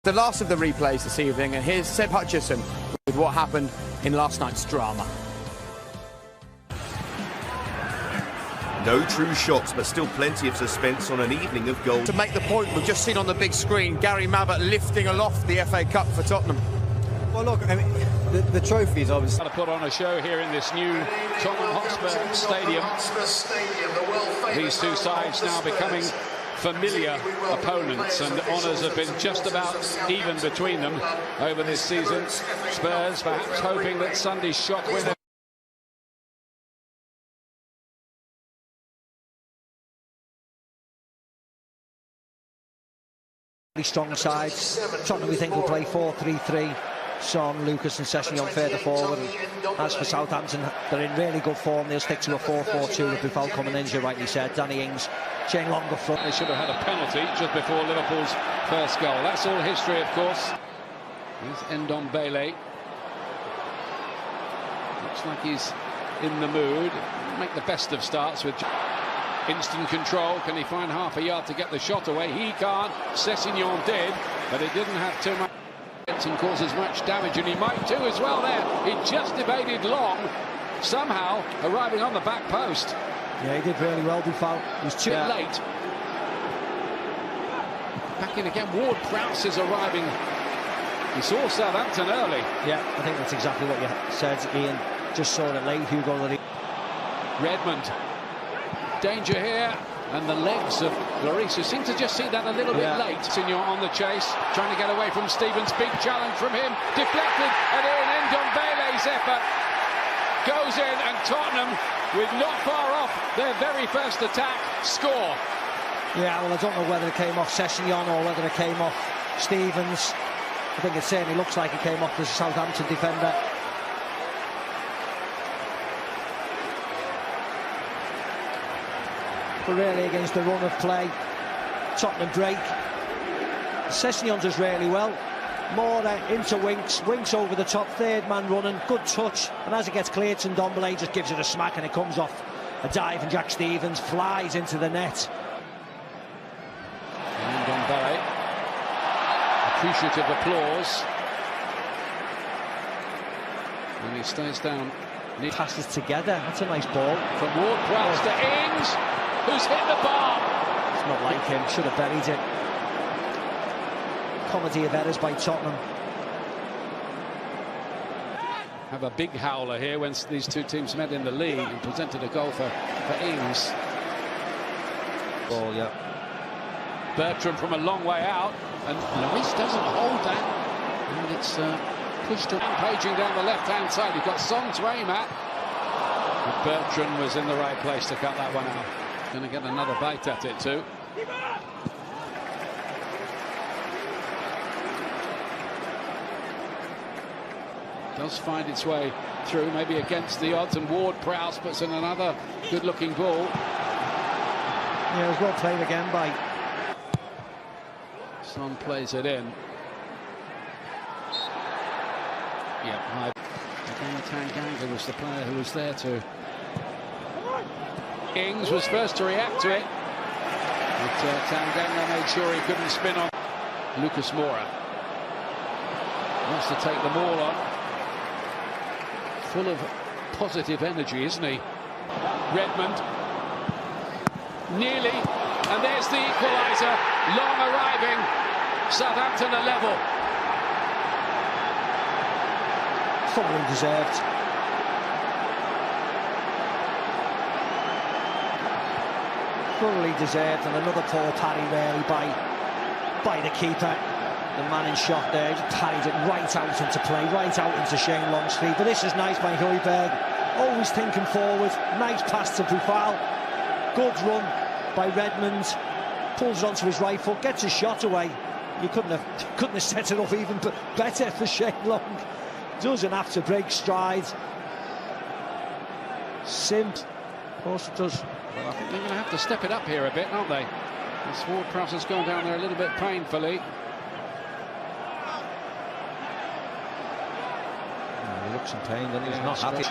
The last of the replays this evening, and here's Seb Hutchison with what happened in last night's drama. No true shots, but still plenty of suspense on an evening of goals. To make the point we've just seen on the big screen, Gary Mabbutt lifting aloft the FA Cup for Tottenham. Well, look, I mean, the trophy is obviously... To put on a show here in this new Tottenham Hotspur Stadium. These two sides now becoming familiar opponents, and honours have been just about even between them over this season. Spurs perhaps hoping that Sunday's shock winner strong sides. Tottenham, we think, will play 4-3-3. Son, Lucas and Sessegnon further forward. And as for Southampton, they're in really good form. They'll stick to a 4-4-2 with Buffal coming in, as you rightly said. Danny Ings, Shane Long up front. They should have had a penalty just before Liverpool's first goal. That's all history, of course. Here's Ndombele. Looks like he's in the mood. Make the best of starts with instant control. Can he find half a yard to get the shot away? He can't. Sessegnon did, but it didn't have too much and causes much damage, and he might too as well there. He just evaded Long, somehow arriving on the back post. Yeah, he did really well, Buffal. He was too late. Back in again. Ward-Prowse is arriving. He saw Southampton early. Yeah, I think that's exactly what you said, Ian. Just saw it late. Hugo Redmond. Danger here, and the legs of Lloris, who seem to just see that a little bit late. Senior on the chase, trying to get away from Stevens. Big challenge from him, deflected, and in Ndombele's effort goes in, and Tottenham, with not far off their very first attack, score. Yeah, well, I don't know whether it came off Sessegnon or whether it came off Stevens. I think it certainly looks like it came off the Southampton defender. But really, against the run of play, Tottenham break. Sessegnon does really well. More into Winks over the top, third man running, good touch, and as it gets cleared to Ndombele, just gives it a smack and it comes off a dive, and Jack Stevens flies into the net. Ndombele, appreciative applause, and he stays down. Passes together, that's a nice ball. From Ward-Prowse to Ings, who's hit the bar. It's not like him, should have buried it. Comedy of errors by Tottenham. Have a big howler here when these two teams met in the league and presented a goal for Ings. Ball, yeah. Bertrand from a long way out, and Lloris doesn't hold that, and it's pushed to rampaging down the left-hand side. You've got Son to aim at, but Bertrand was in the right place to cut that one out. Going to get another bite at it too. Does find its way through, maybe against the odds, and Ward-Prowse puts in another good-looking ball. Yeah, it was well played again by Son plays it in. Yep, high. Again, Tanganga was the player who was there to. Ings was first to react to it, but Tanganga made sure he couldn't spin on. Lucas Moura wants to take the ball on. Full of positive energy, isn't he? Redmond. Nearly, and there's the equaliser. Long arriving. Southampton are level. thoroughly deserved. Thoroughly deserved, and another poor parry really by the keeper. The man in shot there, he parried it right out into play, right out into Shane Long's feet. But this is nice by Højbjerg, always thinking forward. Nice pass to Buffal, good run by Redmond, pulls it onto his right foot, gets his shot away. You couldn't have set it up even better for Shane Long. Doesn't have to break stride. Simp, of course it does. Well, I think they're going to have to step it up here a bit, aren't they? This Ward-Prowse has gone down there a little bit painfully. He looks in pain, then he's not happy.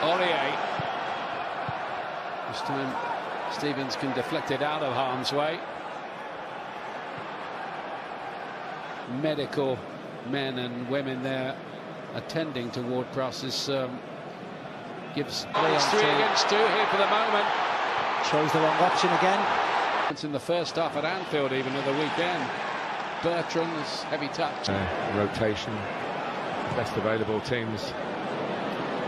Aurier. This time Stevens can deflect it out of harm's way. medical men and women there attending to Ward Prowse's gives 3 against 2 here for the moment. Chose the wrong option again. It's in the first half at Anfield, even at the weekend. Bertrand's heavy touch. Rotation, best available teams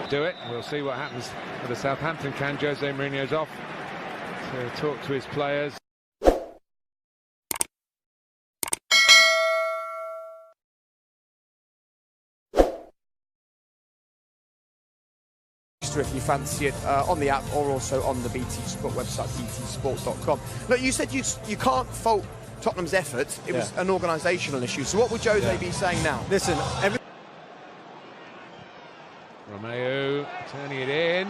do it. We'll see what happens with the Southampton can. Jose Mourinho's off to talk to his players. If you fancy it on the app or also on the BT Sport website, btsport.com. Look, you said you can't fault Tottenham's effort. It was an organisational issue. So what would Jose be saying now? Listen, Romeo turning it in.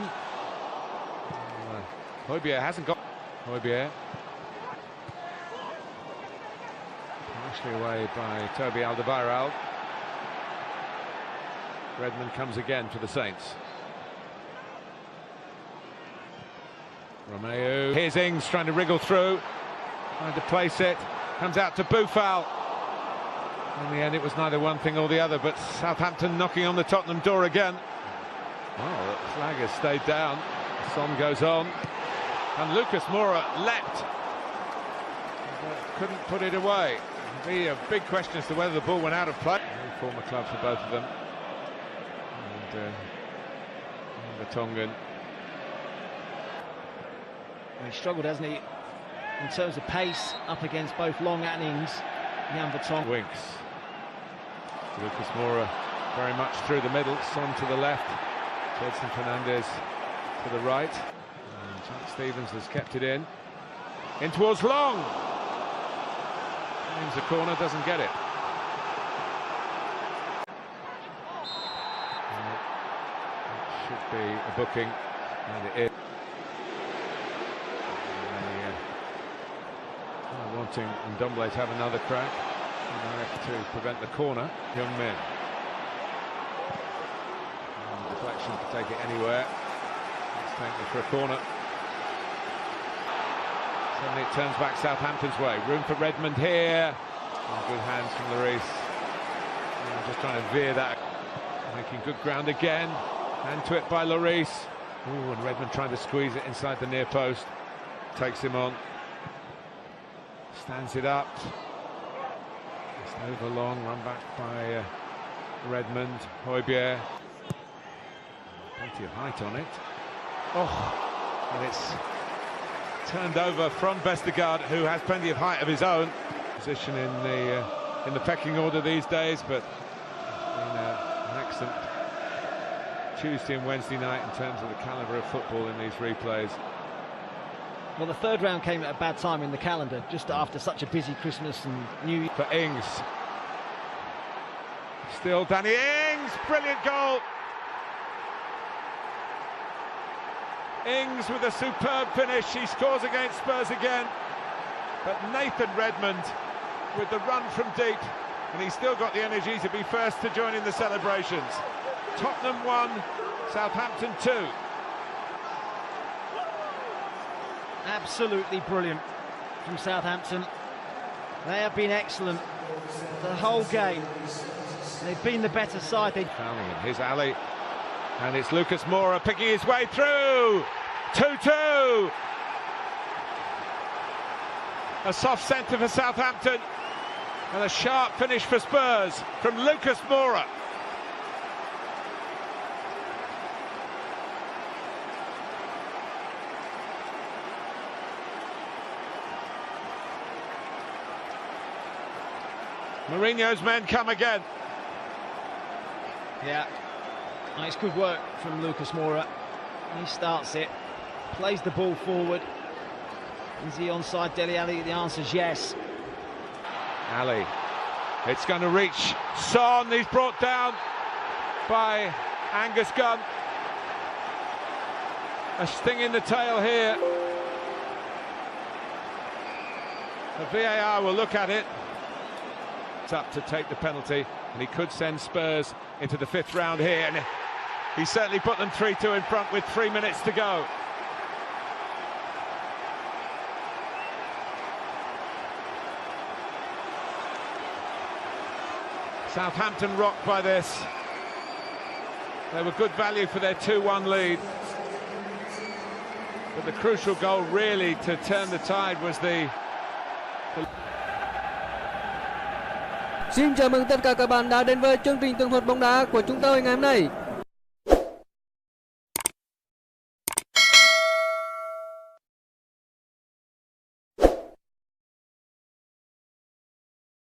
Højbjerg hasn't got Højbjerg. Partially away by Toby Alderweireld. Redmond comes again for the Saints. Romeo. Here's Ings trying to wriggle through, trying to place it. Comes out to Boufal. In the end, it was neither one thing or the other, but Southampton knocking on the Tottenham door again. Oh, the flag has stayed down. Son goes on. And Lucas Moura leapt. Couldn't put it away. It'll be a big question as to whether the ball went out of play. Former clubs for both of them. And the Tongan. He struggled, hasn't he, in terms of pace up against both Long and Ings. Jan Vertonghen. Winks. Lucas Moura very much through the middle. Son to the left. Edson Fernandez to the right. And Jack Stevens has kept it in towards Long. Aims the corner, doesn't get it. It should be a booking, and it is. Wanting Ndombele to have another crack to prevent the corner. Young men. And the deflection to take it anywhere. It's taken for a corner. Suddenly it turns back Southampton's way. Room for Redmond here. And good hands from Lloris. Just trying to veer that. Making good ground again. Hand to it by Lloris. Ooh, and Redmond trying to squeeze it inside the near post. Takes him on. Stands it up. Just over Long, run back by Redmond. Højbjerg. Plenty of height on it. Oh, and it's turned over from Vestergaard, who has plenty of height of his own. Position in the pecking order these days, but been an excellent Tuesday and Wednesday night in terms of the calibre of football in these replays. Well, the third round came at a bad time in the calendar, just after such a busy Christmas and New Year. For Ings. Still Danny Ings, brilliant goal. Ings with a superb finish, he scores against Spurs again. But Nathan Redmond with the run from deep, and he's still got the energy to be first to join in the celebrations. Tottenham 1, Southampton 2. Absolutely brilliant from Southampton. They have been excellent the whole game. They've been the better side. Here's Ali, and it's Lucas Moura picking his way through. 2-2. A soft centre for Southampton, and a sharp finish for Spurs from Lucas Moura. Mourinho's men come again. Yeah, nice good work from Lucas Moura. He starts it, plays the ball forward. Is he onside Dele Alli? The answer is yes. Ali, it's going to reach Son. He's brought down by Angus Gunn. A sting in the tail here. The VAR will look at it. Up to take the penalty, and he could send Spurs into the fifth round here, and he certainly put them 3-2 in front with 3 minutes to go. Southampton rocked by this. They were good value for their 2-1 lead. But the crucial goal really to turn the tide was the... Xin chào mừng tất cả các bạn đã đến với chương trình tường thuật bóng đá của chúng tôi ngày hôm nay.